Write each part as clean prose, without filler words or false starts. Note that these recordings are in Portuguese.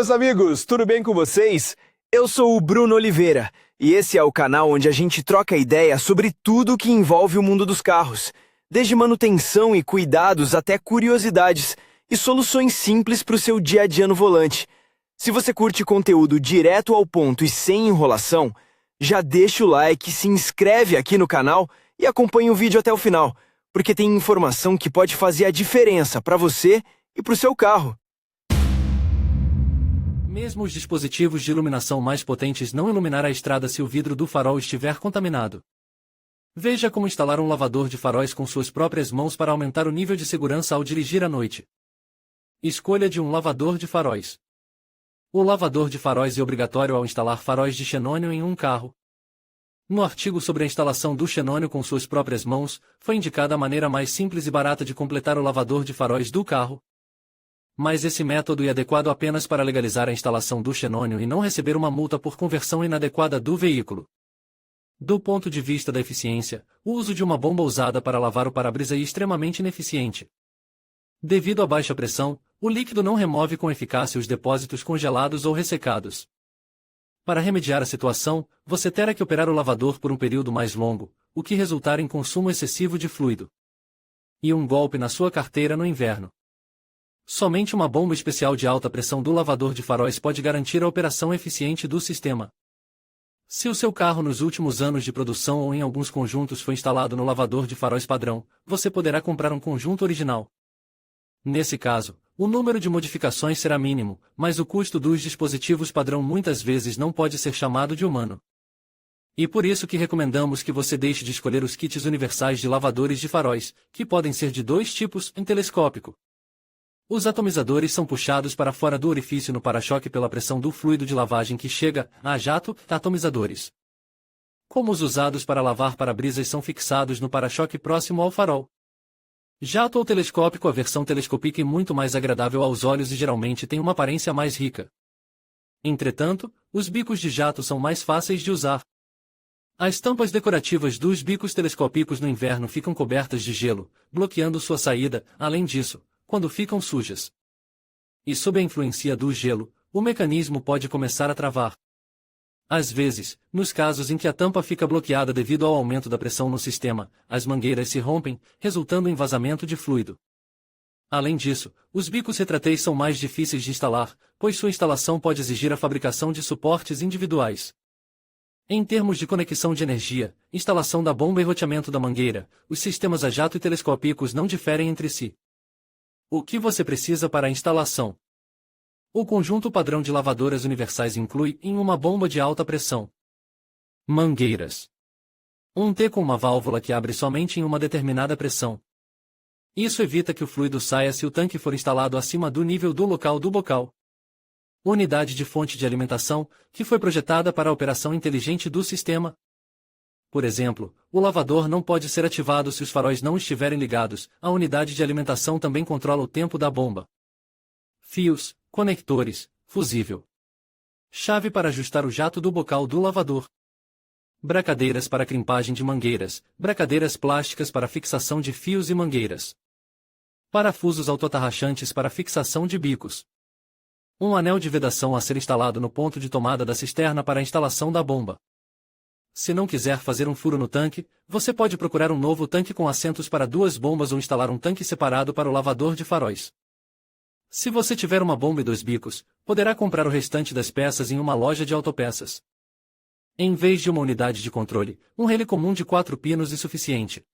meus amigos, tudo bem com vocês? Eu sou o Bruno Oliveira e esse é o canal onde a gente troca ideia sobre tudo que envolve o mundo dos carros, desde manutenção e cuidados até curiosidades e soluções simples para o seu dia a dia no volante. Se você curte conteúdo direto ao ponto e sem enrolação, já deixa o like, se inscreve aqui no canal e acompanha o vídeo até o final, porque tem informação que pode fazer a diferença para você e para o seu carro. Mesmo os dispositivos de iluminação mais potentes não iluminarão a estrada se o vidro do farol estiver contaminado. Veja como instalar um lavador de faróis com suas próprias mãos para aumentar o nível de segurança ao dirigir à noite. Escolha de um lavador de faróis. O lavador de faróis é obrigatório ao instalar faróis de xenônio em um carro. No artigo sobre a instalação do xenônio com suas próprias mãos, foi indicada a maneira mais simples e barata de completar o lavador de faróis do carro. Mas esse método é adequado apenas para legalizar a instalação do xenônio e não receber uma multa por conversão inadequada do veículo. Do ponto de vista da eficiência, o uso de uma bomba usada para lavar o para-brisa é extremamente ineficiente. Devido à baixa pressão, o líquido não remove com eficácia os depósitos congelados ou ressecados. Para remediar a situação, você terá que operar o lavador por um período mais longo, o que resultar em consumo excessivo de fluido. E um golpe na sua carteira no inverno. Somente uma bomba especial de alta pressão do lavador de faróis pode garantir a operação eficiente do sistema. Se o seu carro nos últimos anos de produção ou em alguns conjuntos foi instalado no lavador de faróis padrão, você poderá comprar um conjunto original. Nesse caso, o número de modificações será mínimo, mas o custo dos dispositivos padrão muitas vezes não pode ser chamado de humano. E por isso que recomendamos que você deixe de escolher os kits universais de lavadores de faróis, que podem ser de dois tipos, em telescópico. Os atomizadores são puxados para fora do orifício no para-choque pela pressão do fluido de lavagem que chega a jato atomizadores. Como os usados para lavar para-brisas são fixados no para-choque próximo ao farol. Jato ou telescópico, a versão telescópica é muito mais agradável aos olhos e geralmente tem uma aparência mais rica. Entretanto, os bicos de jato são mais fáceis de usar. As tampas decorativas dos bicos telescópicos no inverno ficam cobertas de gelo, bloqueando sua saída. Além disso, quando ficam sujas e sob a influência do gelo, o mecanismo pode começar a travar. Às vezes, nos casos em que a tampa fica bloqueada devido ao aumento da pressão no sistema, as mangueiras se rompem, resultando em vazamento de fluido. Além disso, os bicos retráteis são mais difíceis de instalar, pois sua instalação pode exigir a fabricação de suportes individuais. Em termos de conexão de energia, instalação da bomba e roteamento da mangueira, os sistemas a jato e telescópicos não diferem entre si. O que você precisa para a instalação? O conjunto padrão de lavadoras universais inclui uma bomba de alta pressão, mangueiras, um T com uma válvula que abre somente em uma determinada pressão. Isso evita que o fluido saia se o tanque for instalado acima do nível do local do bocal. Unidade de fonte de alimentação, que foi projetada para a operação inteligente do sistema. Por exemplo, o lavador não pode ser ativado se os faróis não estiverem ligados. A unidade de alimentação também controla o tempo da bomba. Fios, conectores, fusível. Chave para ajustar o jato do bocal do lavador. Bracadeiras para crimpagem de mangueiras, bracadeiras plásticas para fixação de fios e mangueiras. Parafusos autoatarrachantes para fixação de bicos. Um anel de vedação a ser instalado no ponto de tomada da cisterna para a instalação da bomba. Se não quiser fazer um furo no tanque, você pode procurar um novo tanque com assentos para duas bombas ou instalar um tanque separado para o lavador de faróis. Se você tiver uma bomba e dois bicos, poderá comprar o restante das peças em uma loja de autopeças. Em vez de uma unidade de controle, um relé comum de 4 pinos é suficiente.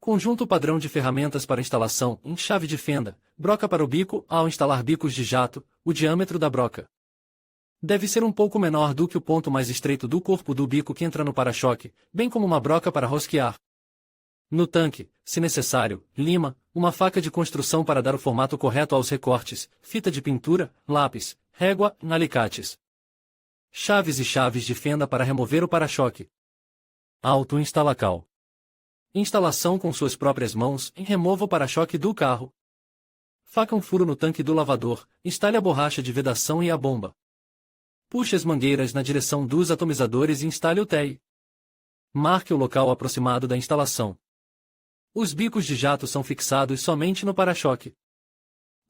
Conjunto padrão de ferramentas para instalação, em chave de fenda, broca para o bico. Ao instalar bicos de jato, o diâmetro da broca deve ser um pouco menor do que o ponto mais estreito do corpo do bico que entra no para-choque, bem como uma broca para rosquear. No tanque, se necessário, lima, uma faca de construção para dar o formato correto aos recortes, fita de pintura, lápis, régua, alicates. Chaves e chaves de fenda para remover o para-choque. Auto-instalacal. Instalação com suas próprias mãos, remova o para-choque do carro. Faca um furo no tanque do lavador, instale a borracha de vedação e a bomba. Puxe as mangueiras na direção dos atomizadores e instale o TEI. Marque o local aproximado da instalação. Os bicos de jato são fixados somente no para-choque.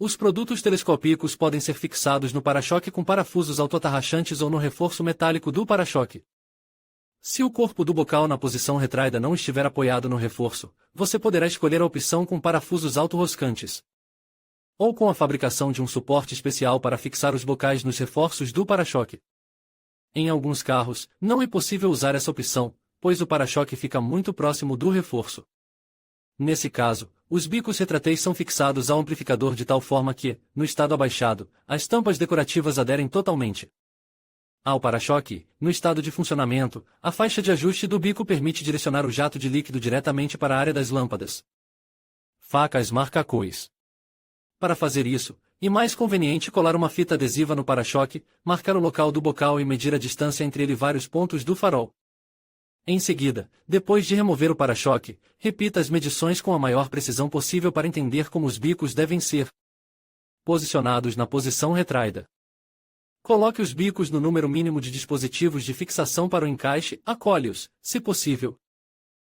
Os produtos telescópicos podem ser fixados no para-choque com parafusos autoatarrachantes ou no reforço metálico do para-choque. Se o corpo do bocal na posição retraída não estiver apoiado no reforço, você poderá escolher a opção com parafusos autorroscantes, ou com a fabricação de um suporte especial para fixar os bocais nos reforços do para-choque. Em alguns carros, não é possível usar essa opção, pois o para-choque fica muito próximo do reforço. Nesse caso, os bicos retráteis são fixados ao amplificador de tal forma que, no estado abaixado, as tampas decorativas aderem totalmente ao para-choque. No estado de funcionamento, a faixa de ajuste do bico permite direcionar o jato de líquido diretamente para a área das lâmpadas. Facas marca-cois. Para fazer isso, é mais conveniente colar uma fita adesiva no para-choque, marcar o local do bocal e medir a distância entre ele e vários pontos do farol. Em seguida, depois de remover o para-choque, repita as medições com a maior precisão possível para entender como os bicos devem ser posicionados na posição retraída. Coloque os bicos no número mínimo de dispositivos de fixação para o encaixe, acole-os, se possível.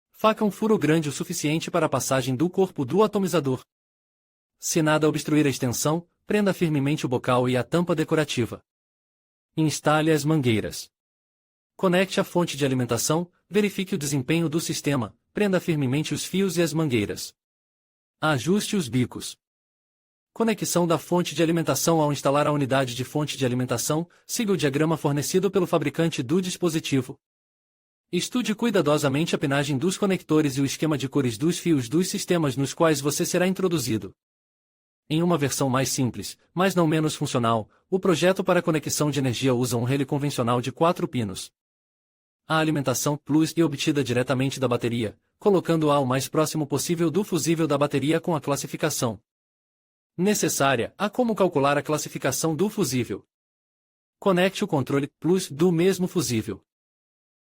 Faca um furo grande o suficiente para a passagem do corpo do atomizador. Se nada obstruir a extensão, prenda firmemente o bocal e a tampa decorativa. Instale as mangueiras. Conecte a fonte de alimentação, verifique o desempenho do sistema, prenda firmemente os fios e as mangueiras. Ajuste os bicos. Conexão da fonte de alimentação. Ao instalar a unidade de fonte de alimentação, siga o diagrama fornecido pelo fabricante do dispositivo. Estude cuidadosamente a pinagem dos conectores e o esquema de cores dos fios dos sistemas nos quais você será introduzido. Em uma versão mais simples, mas não menos funcional, o projeto para conexão de energia usa um relé convencional de 4 pinos. A alimentação Plus é obtida diretamente da bateria, colocando-a o mais próximo possível do fusível da bateria com a classificação necessária a como calcular a classificação do fusível. Conecte o controle Plus do mesmo fusível.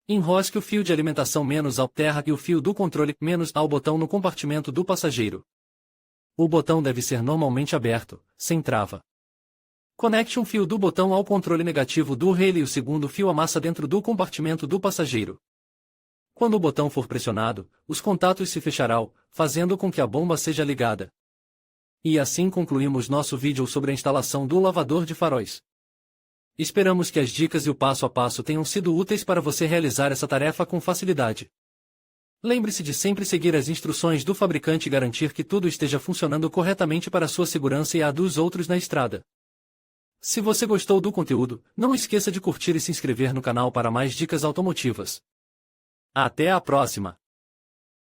Enrosque o fio de alimentação menos ao terra e o fio do controle menos ao botão no compartimento do passageiro. O botão deve ser normalmente aberto, sem trava. Conecte um fio do botão ao controle negativo do relé e o segundo fio amassa dentro do compartimento do passageiro. Quando o botão for pressionado, os contatos se fecharão, fazendo com que a bomba seja ligada. E assim concluímos nosso vídeo sobre a instalação do lavador de faróis. Esperamos que as dicas e o passo a passo tenham sido úteis para você realizar essa tarefa com facilidade. Lembre-se de sempre seguir as instruções do fabricante e garantir que tudo esteja funcionando corretamente para a sua segurança e a dos outros na estrada. Se você gostou do conteúdo, não esqueça de curtir e se inscrever no canal para mais dicas automotivas. Até a próxima!